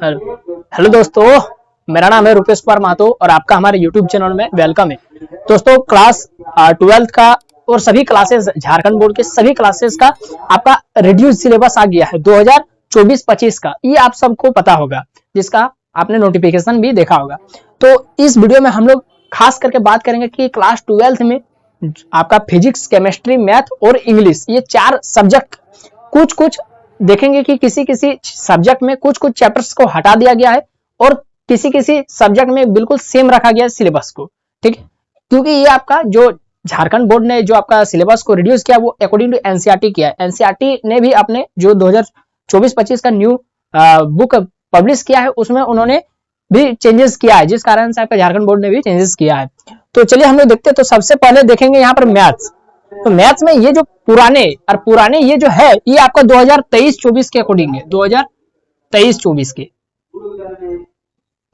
Hello दोस्तों, मेरा नाम है रुपेश कुमार महतो और आपका हमारे यूट्यूब चैनल में वेलकम है। दोस्तों, क्लास 12th का और सभी क्लासेस, झारखंड बोर्ड के सभी क्लासेस का आपका रिड्यूस सिलेबस आ गया है 2024-25 का। ये आप सबको पता होगा, जिसका आपने नोटिफिकेशन भी देखा होगा। तो इस वीडियो में हम लोग खास करके बात करेंगे कि क्लास 12th में आपका फिजिक्स, केमिस्ट्री, मैथ और इंग्लिश, ये 4 सब्जेक्ट कुछ देखेंगे कि किसी सब्जेक्ट में कुछ चैप्टर्स को हटा दिया गया है और किसी सब्जेक्ट में बिल्कुल सेम रखा गया है सिलेबस को। ठीक है, क्योंकि ये आपका जो झारखंड बोर्ड ने जो आपका सिलेबस को रिड्यूस किया वो अकॉर्डिंग टू एनसीईआरटी किया है। एनसीईआरटी ने भी अपने जो 2024-25 का न्यू बुक पब्लिश किया है उसमें उन्होंने भी चेंजेस किया है, जिस कारण से आपका झारखंड बोर्ड ने भी चेंजेस किया है। तो चलिए हम लोग देखते हैं। तो सबसे पहले देखेंगे यहाँ पर मैथ्स। तो मैथ्स में ये जो पुराने ये जो है ये आपका 2023-24 के अकॉर्डिंग है, 2023-24 के।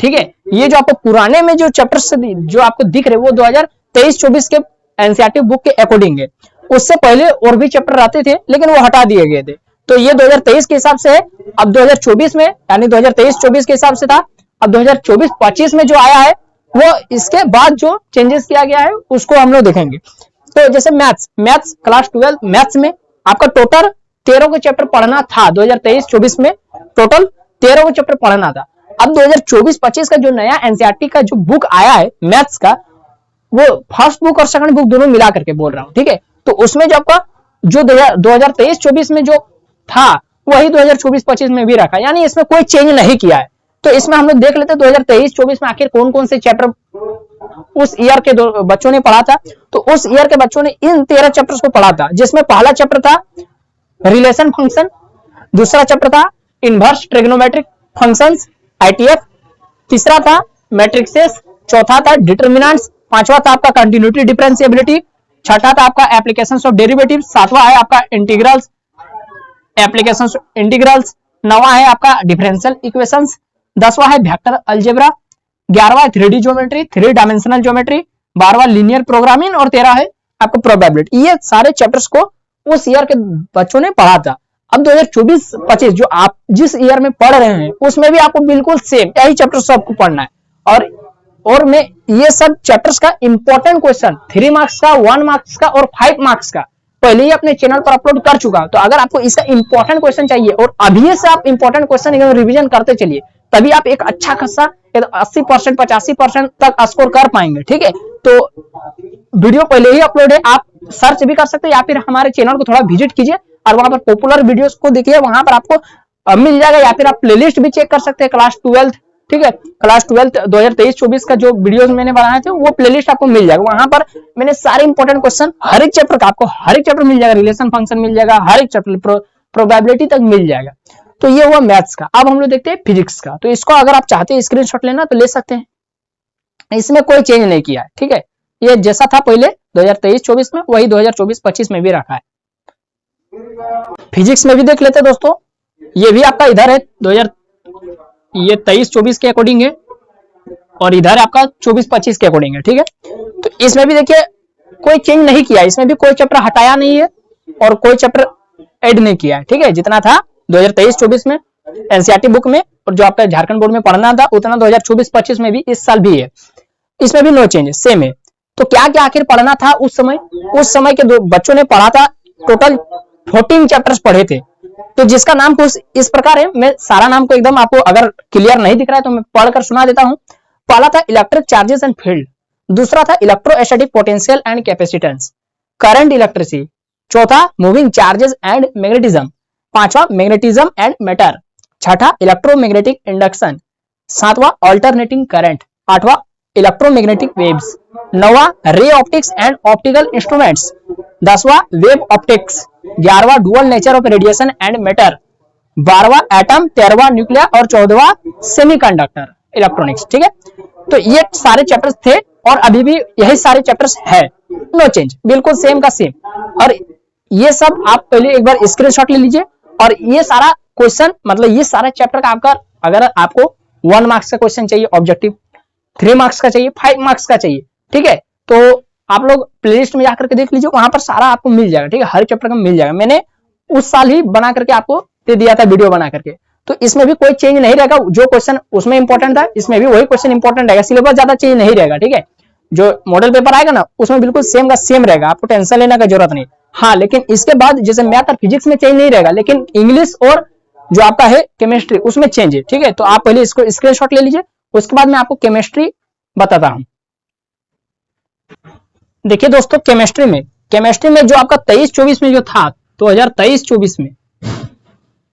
ठीक है, ये जो आपको पुराने में जो चैप्टर्स जो आपको दिख रहे वो 2023-24 के एनसीईआरटी बुक के अकॉर्डिंग है। उससे पहले और भी चैप्टर रहते थे लेकिन वो हटा दिए गए थे। तो ये 2023 के हिसाब से है। अब 2024 में, यानी 2023-24 के हिसाब से था, अब 2024-25 में जो आया है वो इसके बाद जो चेंजेस किया गया है उसको हम लोग देखेंगे। तो जैसे मैथ्स क्लास 12 मैथ्स में आपका टोटल 13 को चैप्टर पढ़ना था। 2023-24 में टोटल 13 को चैप्टर पढ़ना था। अब 2024-25 का जो नया एनसीईआरटी का जो बुक आया है मैथ्स का, वो फर्स्ट बुक और सेकंड बुक दोनों मिला करके बोल रहा हूँ। ठीक है, तो उसमें जो आपका जो 2023-24 में जो था वही 2024-25 में भी रखा, यानी इसमें कोई चेंज नहीं किया है। तो इसमें हम लोग देख लेते हैं 2023-24 में आखिर कौन कौन से चैप्टर उस ईयर के बच्चों ने पढ़ा था। तो उस ईयर के बच्चों ने इन 13 चैप्टर्स को पढ़ा था, जिसमें पहला चैप्टर था रिलेशन फंक्शन, दूसरा चैप्टर था इनवर्स ट्रिग्नोमेट्रिक फंक्शंस आईटीएफ, तीसरा था मैट्रिक्सेस, चौथा था डिटरमिनेंट्स, पांचवा था आपका कंटिन्यूटी डिफरेंशिएबिलिटी, छठा था आपका एप्लीकेशंस ऑफ डेरिवेटिव, सातवां है आपका इंटीग्रल्स एप्लीकेशंस इंटीग्रल्स, नौवां है आपका डिफरेंशियल इक्वेशंस, 10वां है वेक्टर अलजेब्रा, 11वां 3D ज्योमेट्री, 3 डायमेंशनल ज्योमेट्री, 12वां लीनियर प्रोग्रामिंग और 13 है आपको प्रोबेबिलिटी। ये सारे चैप्टर्स को उस ईयर के बच्चों ने पढ़ा था। अब 2024-25 जो आप जिस ईयर में पढ़ रहे हैं उसमें भी आपको बिल्कुल सेम यही चैप्टर सबको पढ़ना है। और मैं ये सब चैप्टर्स का इंपॉर्टेंट क्वेश्चन 3 मार्क्स का, 1 मार्क्स का और 5 मार्क्स का पहले ही अपने चैनल पर अपलोड कर चुका। तो अगर आपको इसका इंपॉर्टेंट क्वेश्चन चाहिए और अभी से आप इंपॉर्टेंट क्वेश्चन एकदम रिवीजन करते चलिए, तभी आप एक अच्छा खासा 80% 85% तक स्कोर कर पाएंगे। ठीक है, तो वीडियो पहले ही अपलोड है, आप सर्च भी कर सकते हैं या फिर हमारे चैनल को थोड़ा विजिट कीजिए और वहां पर पॉपुलर वीडियोस को देखिए, वहां पर आपको मिल जाएगा। या फिर आप प्लेलिस्ट भी चेक कर सकते हैं क्लास 12। ठीक है, क्लास 12 2023-24 का जो वीडियोस मैंने बनाए थे वो प्लेलिस्ट आपको मिल जाएगा। वहां पर मैंने सारे इंपॉर्टेंट क्वेश्चन हर एक चैप्टर का, आपको हर एक चैप्टर मिल जाएगा, रिलेशन फंक्शन मिल जाएगा, हर एक चैप्टर प्रोबेबिलिटी तक मिल जाएगा। तो ये हुआ मैथ्स का। अब हम लोग देखते हैं फिजिक्स का। तो इसको अगर आप चाहते हैं स्क्रीनशॉट लेना तो ले सकते हैं, इसमें कोई चेंज नहीं किया है। ठीक है, ये जैसा था पहले 2023-24 में वही 2024-25 में भी रखा है। फिजिक्स में भी देख लेते हैं दोस्तों। ये भी आपका इधर है 23-24 के अकॉर्डिंग है और इधर आपका 24-25 के अकॉर्डिंग है। ठीक है, तो इसमें भी देखिए कोई चेंज नहीं किया, इसमें भी कोई चैप्टर हटाया नहीं है और कोई चैप्टर ऐड नहीं किया है। ठीक है, जितना था 2023-24 में एनसीईआरटी बुक में और जो आपका झारखंड बोर्ड में पढ़ना था उतना 2024-25 में भी इस साल भी है। इसमें भी नो चेंज, सेम है। तो क्या क्या आखिर पढ़ना था उस समय के बच्चों ने पढ़ा था। टोटल 14 चैप्टर्स पढ़े थे। तो जिसका नाम कुछ इस प्रकार है, मैं सारा नाम को एकदम आपको अगर क्लियर नहीं दिख रहा है तो मैं पढ़कर सुना देता हूं। पहला था इलेक्ट्रिक चार्जेस एंड फील्ड, दूसरा था electrostatic potential and capacitance, current electricity, चौथा मूविंग चार्जेस एंड मैग्नेटिज्म, पांचवा मैग्नेटिज्म एंड मैटर, छठा इलेक्ट्रोमैग्नेटिक इंडक्शन, सातवां अल्टरनेटिंग करंट, आठवां इलेक्ट्रोमैग्नेटिक वेव्स, नौवां ray optics and optical instruments, 10वां वेव ऑप्टिक्स, 11वां dual nature of radiation and matter, 12वां atom, 13वां न्यूक्लियर और 14वां सेमीकंडक्टर इलेक्ट्रॉनिक्स। ठीक है, तो ये सारे चैप्टर्स थे और अभी भी यही सारे चैप्टर्स है, नो चेंज, बिल्कुल सेम का सेम। और ये सब आप पहले एक बार स्क्रीनशॉट ले लीजिए। और ये सारा क्वेश्चन मतलब ये सारा चैप्टर का आपका, अगर आपको 1 मार्क्स का क्वेश्चन चाहिए ऑब्जेक्टिव, 3 मार्क्स का चाहिए, 5 मार्क्स का चाहिए, ठीक है, तो आप लोग प्लेलिस्ट में जाकर के देख लीजिए, वहां पर सारा आपको मिल जाएगा। ठीक है, हर चैप्टर का मिल जाएगा। मैंने उस साल ही बना करके आपको दे दिया था वीडियो बना करके। तो इसमें भी कोई चेंज नहीं रहेगा, जो क्वेश्चन उसमें इंपॉर्टेंट था इसमें भी वही क्वेश्चन इंपॉर्टेंट रहेगा, सिलेबस ज्यादा चेंज नहीं रहेगा, ठीक है। जो मॉडल पेपर आएगा ना उसमें बिल्कुल सेम का सेम रहेगा, आपको टेंशन लेने का जरूरत नहीं। हाँ लेकिन इसके बाद जैसे मैथ और फिजिक्स में चेंज नहीं रहेगा, लेकिन इंग्लिश और जो आपका है केमिस्ट्री उसमें चेंज है, ठीक है। तो आप पहले इसको स्क्रीनशॉट ले लीजिए, उसके बाद मैं आपको केमिस्ट्री बताता हूं। देखिए दोस्तों, केमिस्ट्री में जो आपका 23-24 में जो था 2023-24 में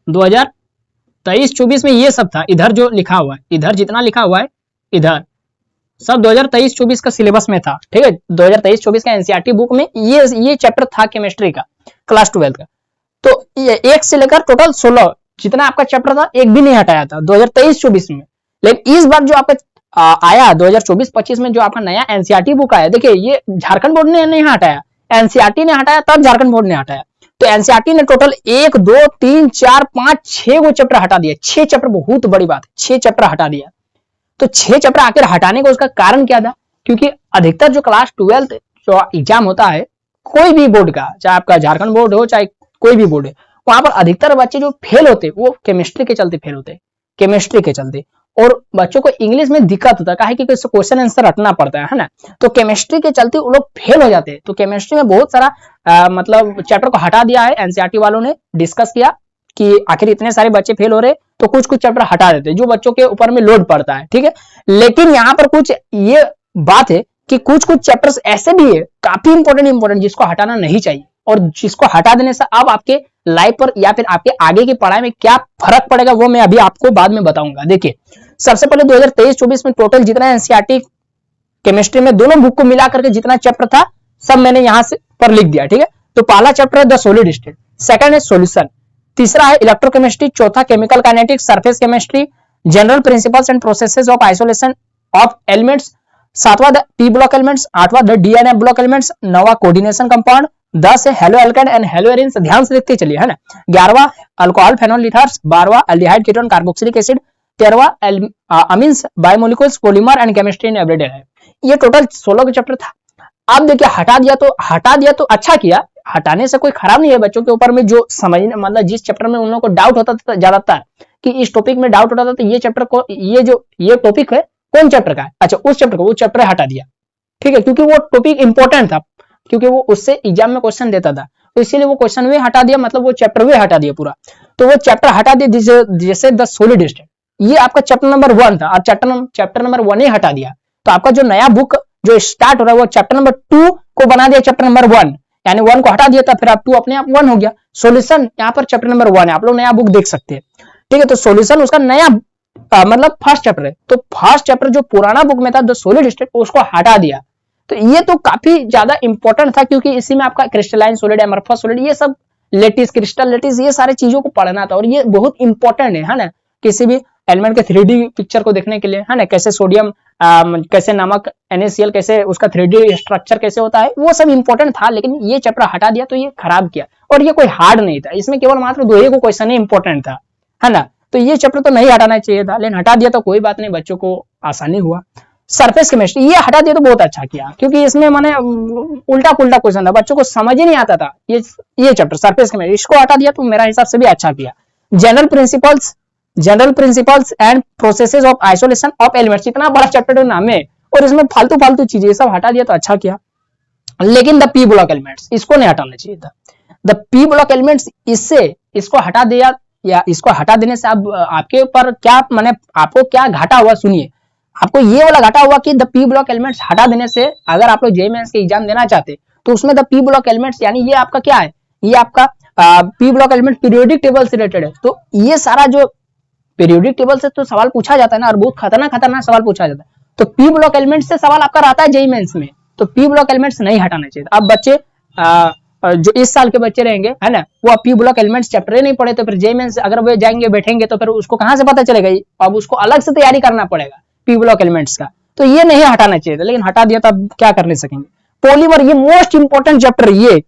2023-24 में ये सब था, इधर जो लिखा हुआ है, इधर जितना लिखा हुआ है इधर सब 2023-24 का सिलेबस में था, ठीक है। 2023-24 का एनसीईआरटी बुक में ये चैप्टर था केमिस्ट्री का, क्लास 12 का। तो ये 1 से लेकर टोटल 16 जितना आपका चैप्टर था एक भी नहीं हटाया था 2023-24 में। लेकिन इस बार जो आपका आया 2024-25 में जो आपका नया एनसीईआरटी बुक आया, देखिए ये झारखंड बोर्ड ने नहीं हटाया, एनसीईआरटी ने हटाया, तब झारखंड बोर्ड ने हटाया। तो एनसीईआरटी ने टोटल 1 2 3 4 5 6 को चैप्टर हटा दिया, 6 चैप्टर, बहुत बड़ी बात है, 6 चैप्टर हटा दिया। तो 6 चैप्टर आखिर हटाने का उसका कारण क्या था? क्योंकि अधिकतर जो क्लास 12 जो एग्जाम होता है कोई भी बोर्ड का, चाहे आपका झारखंड बोर्ड हो चाहे कोई भी बोर्ड है, वहां पर अधिकतर बच्चे जो फेल होते वो केमिस्ट्री के चलते फेल होते, केमिस्ट्री के चलते। और बच्चों को इंग्लिश में दिक्कत होता है कि क्वेश्चन आंसर रटना पड़ता है ना, तो केमिस्ट्री के चलते वो लोग फेल हो जाते हैं। तो केमिस्ट्री में बहुत सारा मतलब चैप्टर को हटा दिया है, एनसीईआरटी वालों ने डिस्कस किया कि आखिर इतने सारे बच्चे फेल हो रहे तो कुछ चैप्टर हटा देते जो बच्चों के ऊपर में लोड पड़ता है, ठीक है। लेकिन यहाँ पर कुछ ये बात है कि कुछ चैप्टर्स ऐसे भी है काफी इंपॉर्टेंट जिसको हटाना नहीं चाहिए, और जिसको हटा देने से अब आपके लाइफ पर या फिर आपके आगे की पढ़ाई में क्या फर्क पड़ेगा वो मैं अभी आपको बाद में बताऊंगा। देखिए सबसे पहले 2023-24 में टोटल जितना एनसीईआरटी केमिस्ट्री में दोनों बुक को मिला करके जितना चैप्टर था सब मैंने यहां से पर लिख दिया, ठीक है। तो पहला चैप्टर है द सॉलिड स्टेट, सेकंड है सॉल्यूशन, तीसरा है इलेक्ट्रोकेमिस्ट्री, चौथा chemical kinetics, surface chemistry, general principles and processes of isolation of elements, सातवां द पी ब्लॉक एलिमेंट्स, आठवां the d and f block elements, नौवां कोऑर्डिनेशन कंपाउंड, 10 है haloalkane and haloarenes, ध्यान से देखते चलिए, है ना। 11वां अल्कोहल फेनोल ईथर्स, 12वां एल्डिहाइड कीटोन कार्बोक्सिलिक एसिड, 13वां amines biomolecules polymer and chemistry in everyday life. ये टोटल 16 का चैप्टर था। अब देखिए हटा दिया तो अच्छा किया, हटाने से कोई खराब नहीं है। बच्चों के ऊपर में जो समझने मतलब जिस चैप्टर में उन लोगों को डाउट होता था ज्यादातर कि इस टॉपिक में डाउट होता था, तो ये चैप्टर को ये टॉपिक है कौन चैप्टर का है, अच्छा उस चैप्टर को वो चैप्टर हटा दिया, ठीक है, क्योंकि वो टॉपिक इंपॉर्टेंट था, क्योंकि वो उससे एग्जाम में क्वेश्चन देता था, तो इसीलिए वो क्वेश्चन वे हटा दिया, मतलब वो चैप्टर वे हटा दिया पूरा। तो वो चैप्टर हटा दिया जैसे द सॉलिड स्टेट, ये आपका चैप्टर नंबर 1 था और चैप्टर नंबर 1 ही हटा दिया। तो आपका जो नया बुक जो स्टार्ट हो रहा है वो चैप्टर नंबर 2 को बना दिया चैप्टर नंबर 1, यानी 1 को हटा दिया था, फिर आप 2 अपने आप 1 हो गया। सॉल्यूशन यहाँ पर चैप्टर नंबर 1 है, आप लोग नया बुक देख सकते हैं, ठीक है। तो सॉल्यूशन उसका नया मतलब फर्स्ट चैप्टर है, तो फर्स्ट चैप्टर जो पुराना बुक में था द सॉलिड स्टेट उसको हटा दिया। तो ये तो काफी ज्यादा इंपॉर्टेंट था, क्योंकि इसी में आपका क्रिस्टलाइन सॉलिड, एमरफस सॉलिड, ये सब लेटिस, क्रिस्टल लेटिस, ये सारे चीजों को पढ़ना था, और ये बहुत इंपॉर्टेंट है ना, किसी भी एलिमेंट के 3D पिक्चर को देखने के लिए, है ना। कैसे सोडियम कैसे नमक NaCl कैसे उसका 3D स्ट्रक्चर कैसे होता है, वो सब इंपॉर्टेंट था। लेकिन ये चैप्टर हटा दिया तो ये खराब किया, और ये कोई हार्ड नहीं था, इसमें केवल मात्र 2 ही को क्वेश्चन ही इंपॉर्टेंट था, है ना। तो ये चैप्टर तो नहीं हटाना चाहिए था, लेकिन हटा दिया तो कोई बात नहीं, बच्चों को आसानी हुआ। सरफेस केमिस्ट्री ये हटा दिया तो बहुत अच्छा किया, क्योंकि इसमें माने उल्टा पुल्टा क्वेश्चन था, बच्चों को समझ ही नहीं आता था ये चैप्टर सरफेस केमिस्ट्री, इसको हटा दिया तो मेरा हिसाब से भी अच्छा किया। General principles and processes of isolation of elements, इतना बड़ा चैप्टर नाम है और इसमें फालतू चीजें सब हटा दिया तो अच्छा किया। लेकिन द पी ब्लॉक एलिमेंट्स इसको नहीं हटाना चाहिए था। द पी ब्लॉक एलिमेंट्स इसको हटा दिया, या इसको हटा देने से आपके ऊपर क्या माने आपको क्या घाटा हुआ, सुनिए। आपको ये वाला घाटा हुआ कि द पी ब्लॉक एलिमेंट्स हटा देने से अगर आप लोग जेईई मेंस के एग्जाम देना चाहते तो उसमें द पी ब्लॉक एलिमेंट्स यानी ये आपका क्या है, ये आपका P block element periodic table से रिलेटेड है। तो ये सारा जो पीरियोडिक टेबल से तो सवाल पूछा जाता है ना, और बहुत खतरनाक सवाल पूछा जाता है। तो पी ब्लॉक एलिमेंट से सवाल आपका रहता है जेईई मेंस में, तो पी ब्लॉक एलिमेंट्स नहीं हटाना चाहिए। अब बच्चे जो इस साल के बच्चे रहेंगे, है ना, वो पी ब्लॉक एलिमेंट्स चैप्टर ही नहीं पढ़े, तो फिर जेईई मेंस अगर वो जाएंगे बैठेंगे तो फिर उसको कहां से पता चलेगा, अब उसको अलग से तैयारी करना पड़ेगा पी ब्लॉक एलिमेंट्स का। तो ये नहीं हटाना चाहिए था, लेकिन हटा दिया तो अब क्या कर नहीं सकेंगे। पॉलीमर ये मोस्ट इंपॉर्टेंट चैप्टर, ये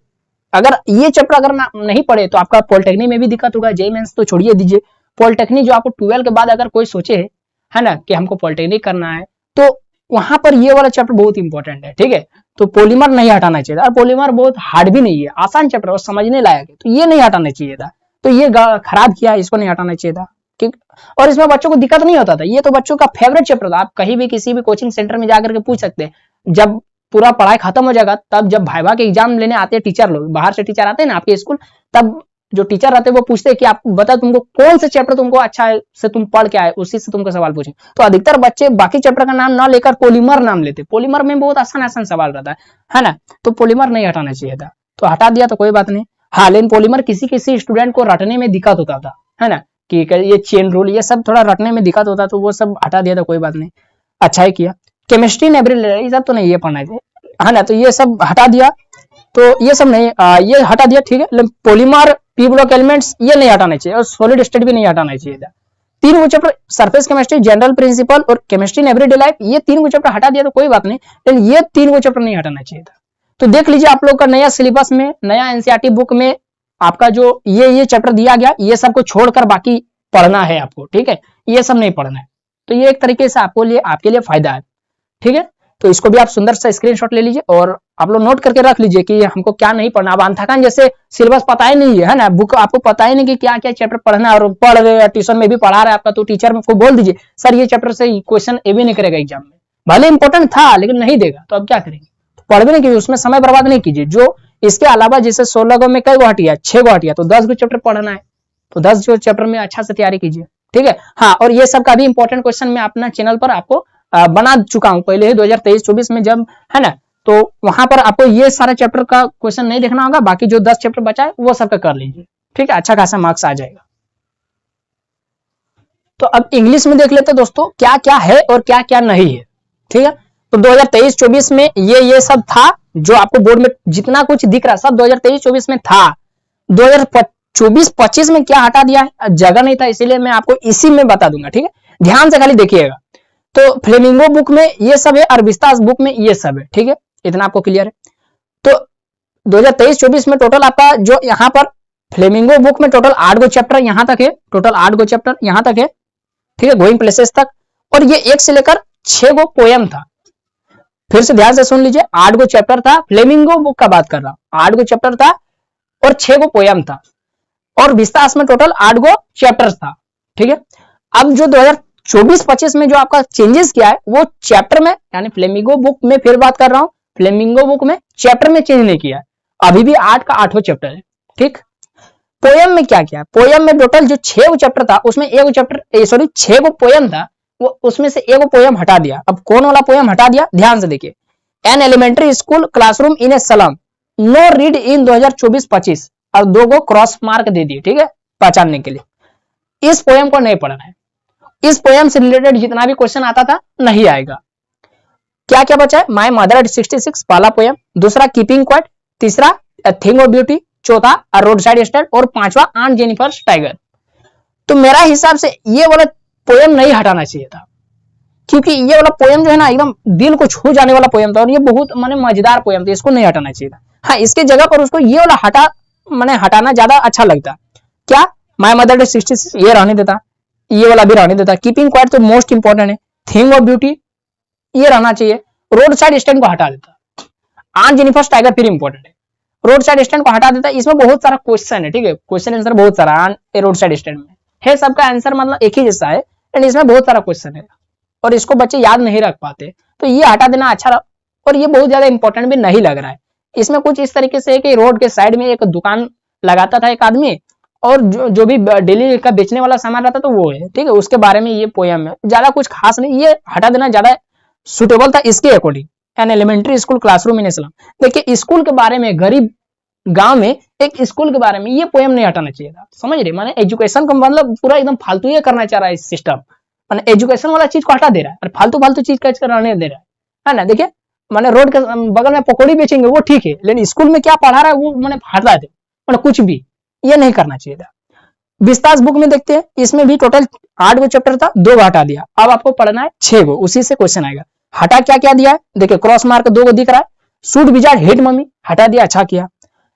अगर ये चैप्टर अगर नहीं पढ़े तो आपका पॉलिटेक्निक में भी दिक्कत होगा, जेईई मेंस तो छोड़िए दीजिए, पॉलिटेक्निक जो आपको 12 के बाद अगर कोई सोचे, है ना, कि हमको पॉलिटेक्निक करना है, तो वहां पर ये वाला चैप्टर बहुत इंपॉर्टेंट है, ठीक है। तो पॉलीमर नहीं हटाना चाहिए था, और पॉलीमर बहुत हार्ड भी नहीं है, आसान चैप्टर और समझने लायक है, तो ये नहीं हटाना चाहिए था। तो ये खराब किया, इसको नहीं हटाना चाहिए था। ठीक। और इसमें बच्चों को दिक्कत नहीं होता था, ये तो बच्चों का फेवरेट चैप्टर था। आप कहीं भी किसी भी कोचिंग सेंटर में जाकर के पूछ सकते हैं। जब पूरा पढ़ाई खत्म हो जाएगा, तब जब वाइवा के एग्जाम लेने आते हैं टीचर लोग, बाहर से टीचर आते हैं ना आपके स्कूल, तब जो टीचर रहते हैं वो पूछते हैं कि आप बता तुमको कौन से चैप्टर तुमको अच्छा है से तुम पढ़ के आए, उसी से तुमको सवाल पूछे। तो अधिकतर बच्चे बाकी चैप्टर का नाम ना लेकर पॉलीमर नाम लेते। पॉलीमर में बहुत आसान आसान सवाल रहता है ना, तो पॉलीमर नहीं हटाना चाहिए था, तो हटा दिया तो कोई बात नहीं। हाँ, लेकिन पॉलीमर किसी किसी स्टूडेंट को रटने में दिक्कत होता था, है ना, कि ये चेन रूल ये सब थोड़ा रटने में दिक्कत होता, तो वो सब हटा दिया तो कोई बात नहीं, अच्छा ही किया। केमिस्ट्री नेबुलर ये सब तो नहीं ये पढ़ना है ना, तो ये सब हटा दिया, तो ये सब नहीं ये हटा दिया, ठीक है। पॉलीमर, पी ब्लॉक एलिमेंट्स ये नहीं हटाना चाहिए, और सॉलिड स्टेट भी नहीं हटाना चाहिए था। तीन वो chapter surface chemistry, general principle और केमिस्ट्री इन एवरीडे लाइफ, ये तीन वो चैप्टर हटा दिया तो कोई बात नहीं, लेकिन ये तीन वो चैप्टर नहीं हटाना चाहिए था। तो देख लीजिए आप लोग का नया सिलेबस में, नया एनसीईआरटी बुक में आपका जो ये चैप्टर दिया गया, ये सबको छोड़कर बाकी पढ़ना है आपको, ठीक है, ये सब नहीं पढ़ना है। तो ये एक तरीके से आपके लिए फायदा है, ठीक है। तो इसको भी आप सुंदर सा स्क्रीनशॉट ले लीजिए और आप लोग नोट करके रख लीजिए कि हमको क्या नहीं पढ़ना। अब अंथाकान जैसे सिलेबस पता ही नहीं है ना, बुक आपको पता ही नहीं कि क्या क्या चैप्टर पढ़ना है, और पढ़ रहे ट्यूशन में भी पढ़ा रहा है आपका, तो टीचर को बोल दीजिए सर ये चैप्टर से क्वेश्चन ए भी नहीं करेगा एग्जाम में, भले इंपॉर्टेंट था लेकिन नहीं देगा, तो अब क्या करेंगे, पढ़ भी नहीं कीजिए, उसमें समय बर्बाद नहीं कीजिए। जो इसके अलावा जैसे 16 गो में कई गो हटिया, 6 गो हटिया, तो 10 गो चैप्टर पढ़ना है, तो 10 जो चैप्टर में अच्छा से तैयारी कीजिए, ठीक है। हाँ, और ये सब का भी इंपॉर्टेंट क्वेश्चन मैं अपना चैनल पर आपको बना चुका हूं पहले ही 2023-24 में, जब है ना, तो वहां पर आपको ये सारा चैप्टर का क्वेश्चन नहीं देखना होगा, बाकी जो 10 चैप्टर बचा है वो सबका कर लीजिए, ठीक है, अच्छा खासा मार्क्स आ जाएगा। तो अब इंग्लिश में देख लेते हैं दोस्तों क्या क्या है और क्या क्या नहीं है, ठीक है। तो 2023-24 में ये सब था, जो आपको बोर्ड में जितना कुछ दिख रहा है सब 2023-24 में था। 2024-25 में क्या हटा दिया है, जगह नहीं था, इसीलिए मैं आपको इसी में बता दूंगा, ठीक है, ध्यान से खाली देखिएगा। तो फ्लेमिंगो बुक में ये सब है और विस्तास बुक में ये सब है, ठीक है, इतना आपको क्लियर है। तो 2023-24 में टोटल आपका जो यहाँ पर फ्लेमिंगो बुक में टोटल 8 गो चैप्टर यहाँ तक है, टोटल 8 गो चैप्टर यहाँ तक है, ठीक है, गोइंग प्लेसेस तक, और ये 1 से लेकर 6 गो पोयम था। फिर से ध्यान से सुन लीजिए, 8 गो चैप्टर था, फ्लेमिंगो बुक का बात कर रहा हूं, 8 गो चैप्टर था और 6 गो पोयम था, और विस्तास में टोटल 8 गो चैप्टर था, ठीक है। अब जो 2024-25 में जो आपका चेंजेस किया है वो चैप्टर में, यानी फ्लेमिंगो बुक में फिर बात कर रहा हूं, फ्लेमिंगो बुक में चैप्टर में चेंज नहीं किया है, अभी भी 8 का 8वां चैप्टर है, ठीक। पोयम में क्या किया, पोयम में टोटल जो 6 गो चैप्टर था उसमें 6 गो पोयम था, वो उसमें से 1 गो पोयम हटा दिया। अब कौन वाला पोयम हटा दिया, ध्यान से देखिए, an elementary school classroom in a slum, no read in 2024-25, और 2 गो क्रॉस मार्क दे दिए, ठीक है, पहचानने के लिए। इस पोयम को नहीं पढ़ना है, इस पोयम से रिलेटेड जितना भी क्वेश्चन आता था नहीं आएगा। क्या क्या बचा है, माय मदर एट 66 पहला पोयम, दूसरा कीपिंग क्वाइट, तीसरा ए थिंग ऑफ ब्यूटी, चौथा रोड साइड स्टैंड, और 5वां आंट जेनिफर टाइगर। तो मेरा हिसाब से ये वाला पोयम नहीं हटाना चाहिए था, क्योंकि ये वाला पोयम जो है ना एकदम दिल को छू जाने वाला पोयम था, और ये बहुत माने मजेदार पोयम था, इसको नहीं हटाना चाहिए था। हाँ, इसके जगह पर उसको ये वाला हटाना ज्यादा अच्छा लगता। क्या, माय मदर एट 66 ये रहने देता, ये वाला भी रहने देता, कीपिंग क्वाइट तो मोस्ट इंपॉर्टेंट है, थिंग ऑफ ब्यूटी ये रहना चाहिए, रोड साइड स्टैंड को हटा देता, आंट जेनिफर टाइगर फिर इंपॉर्टेंट है, रोड साइड स्टैंड को हटा देता। इसमें बहुत सारा क्वेश्चन है, ठीक है, क्वेश्चन आंसर बहुत सारा रोड साइड स्टैंड में है, सबका आंसर मतलब एक ही जैसा है, लेकिन इसमें बहुत सारा क्वेश्चन है और इसको बच्चे याद नहीं रख पाते, तो ये हटा देना अच्छा, और ये बहुत ज्यादा इंपॉर्टेंट भी नहीं लग रहा है। इसमें कुछ इस तरीके से कि रोड के साइड में एक दुकान लगाता था एक आदमी, और जो भी डेली का बेचने वाला सामान रहता तो वो है, ठीक है, उसके बारे में ये पोयम है, ज्यादा कुछ खास नहीं, ये हटा देना ज्यादा सुटेबल था इसके according. An elementary school classroom in Islam, देखिए स्कूल के बारे में, गरीब गांव में एक स्कूल के बारे में ये पोयम नहीं हटाना चाहिए था, समझ रहे, माने एजुकेशन का मतलब पूरा एकदम फालतू ये करना चाह रहा है इस सिस्टम, माने एजुकेशन वाला चीज को हटा दे रहा है और फालतू फालतू चीज का रहने दे रहा है ना। देखिए माने रोड के बगल में पकौड़ी बेचेंगे वो ठीक है, लेकिन स्कूल में क्या पढ़ा रहा है वो मैंने हटा दे, मतलब कुछ भी ये नहीं करना चाहिए था। विस्तास बुक में देखते हैं, इसमें भी टोटल 8 गो चैप्टर था, 2 गो हटा दिया, अब आपको पढ़ना है 6 गो, उसी से क्वेश्चन आएगा। हटा क्या क्या दिया है, देखिए क्रॉस मार्क 2 गो दिख रहा है, शूट विजार्ड हिट मम्मी हटा दिया, अच्छा किया।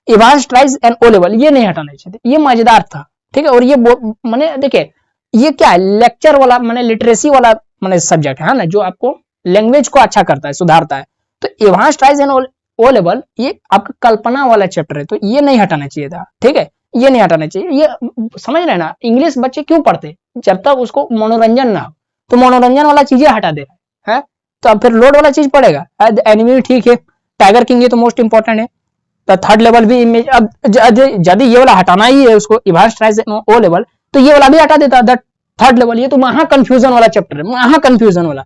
Evans tries and O level ये नहीं हटाना चाहिए, ये मजेदार था, ठीक है, और ये मैंने देखिए ये क्या है, लेक्चर वाला मैंने लिटरेसी वाला मैंने सब्जेक्ट है ना, जो आपको लैंग्वेज को अच्छा करता है, सुधारता है। तो Evans tries and O level ये आपका कल्पना वाला चैप्टर है, तो ये नहीं हटाना चाहिए था, ठीक है, ये नहीं हटाना चाहिए। ये समझ रहे ना, इंग्लिश बच्चे क्यों पढ़ते, जब तक उसको मनोरंजन ना हो, तो मनोरंजन वाला चीजें हटा दे है, तो अब फिर लोड वाला चीज पड़ेगा। एनिमी ठीक है, टाइगर किंग ये तो मोस्ट इंपॉर्टेंट है, तो थर्ड लेवल भी इमेज। अब यदि ये वाला हटाना ही है उसको, इवांस ट्राइजन ओ लेवल, तो ये वाला भी हटा देता द थर्ड लेवल। ये तो महा कंफ्यूजन वाला चैप्टर है, महा कंफ्यूजन वाला,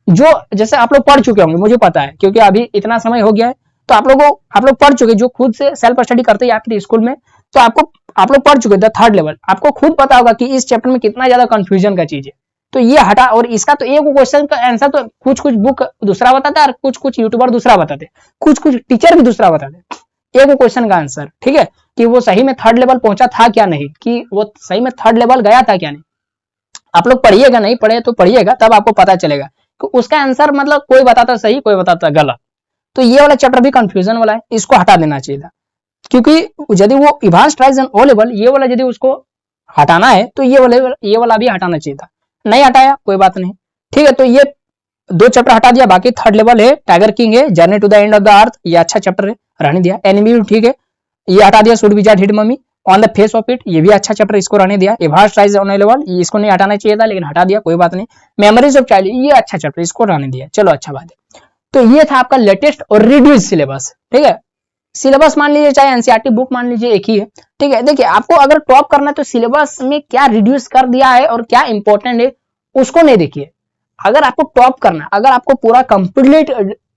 जो जैसे आप लोग पढ़ चुके होंगे, मुझे पता है, क्योंकि अभी इतना समय हो गया है, तो आप लोग पढ़ चुके, जो खुद से सेल्फ स्टडी करते हैं आपके स्कूल में, तो आप लोग पढ़ चुके द थर्ड लेवल, आपको खुद पता होगा कि इस चैप्टर में कितना ज्यादा कंफ्यूजन का चीज है। तो ये हटा, और इसका तो एक क्वेश्चन का आंसर तो कुछ बुक दूसरा बताता है, और कुछ यूट्यूबर दूसरा बताते, कुछ टीचर भी दूसरा बताते, एक क्वेश्चन का आंसर, ठीक है, कि वो सही में थर्ड लेवल पहुंचा था क्या नहीं, कि वो सही में थर्ड लेवल गया था क्या नहीं। आप लोग पढ़िएगा, नहीं पढ़े तो पढ़िएगा, तब आपको पता चलेगा कि उसका आंसर मतलब कोई बताता सही, कोई बताता गलत। तो ये वाला चैप्टर भी कंफ्यूजन वाला है, इसको हटा देना चाहिए था, क्योंकि यदि वो इवांस ट्राइजन ओ लेवल ये वाला यदि उसको हटाना है, तो ये वाला भी हटाना चाहिए था, नहीं हटाया, कोई बात नहीं, ठीक है। तो ये दो चैप्टर हटा दिया, बाकी थर्ड लेवल है, टाइगर किंग है, Journey to the End of the Earth, ये अच्छा चैप्टर है, रहने दिया। एनिमी भी ठीक है, ये हटा दिया। Should wizard hit mummy, on the face of it, ये भी अच्छा चैप्टर, इसको रहने दिया। इवांस ट्राइजन ओ लेवल, इसको नहीं हटाना चाहिए था, लेकिन हटा दिया, कोई बात नहीं। मेमोरीज ऑफ चाइल्ड, ये अच्छा चैप्टर, इसको रहने दिया, चलो अच्छा बात है। तो ये था आपका लेटेस्ट और रिड्यूस सिलेबस, ठीक है। सिलेबस मान लीजिए, चाहे एनसीईआरटी बुक मान लीजिए, एक ही है, ठीक है। देखिए, आपको अगर टॉप करना है तो सिलेबस में क्या रिड्यूस कर दिया है और क्या इंपॉर्टेंट है उसको नहीं देखिए। अगर आपको टॉप करना है, अगर आपको पूरा कंप्लीट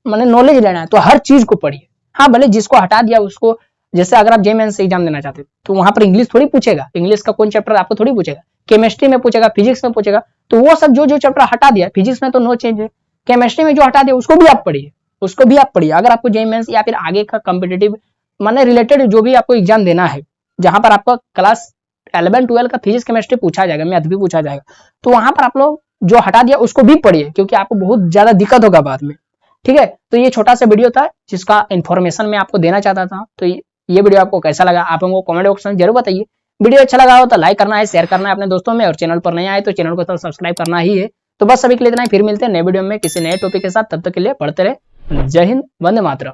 माने नॉलेज लेना है, तो हर चीज को पढ़िए। हाँ, भले जिसको हटा दिया उसको, जैसे अगर आप जे मेंस एग्जाम देना चाहते तो वहां पर इंग्लिश थोड़ी पूछेगा, इंग्लिश का कौन चैप्टर आपको थोड़ी पूछेगा, केमिस्ट्री में पूछेगा, फिजिक्स में पूछेगा, तो वो सब जो चैप्टर हटा दिया, फिजिक्स में तो नो चेंज है, केमिस्ट्री में जो हटा दिया उसको भी आप पढ़िए, उसको भी आप पढ़िए। अगर आपको जे मेंस या फिर आगे का कॉम्पिटिटिव माने रिलेटेड जो भी आपको एग्जाम देना है, जहां पर आपका क्लास 11 12 का फिजिक्स केमिस्ट्री पूछा जाएगा, मैथ भी पूछा जाएगा, तो वहां पर आप लोग जो हटा दिया उसको भी पढ़िए, क्योंकि आपको बहुत ज्यादा दिक्कत होगा बाद में, ठीक है। तो ये छोटा सा वीडियो था जिसका इन्फॉर्मेशन मैं आपको देना चाहता था। तो ये वीडियो आपको कैसा लगा, आप हमको कमेंट बॉक्स में जरूर बताइए। वीडियो अच्छा लगा हो तो लाइक करना है, शेयर करना है अपने दोस्तों में, और चैनल पर नए आए तो चैनल को तो सब्सक्राइब करना ही है। तो बस सभी के लिए इतना ही, फिर मिलते हैं नए वीडियो में किसी नए टॉपिक के साथ, तब तक के लिए पढ़ते रहे। जय हिंद, वंदे मातरम।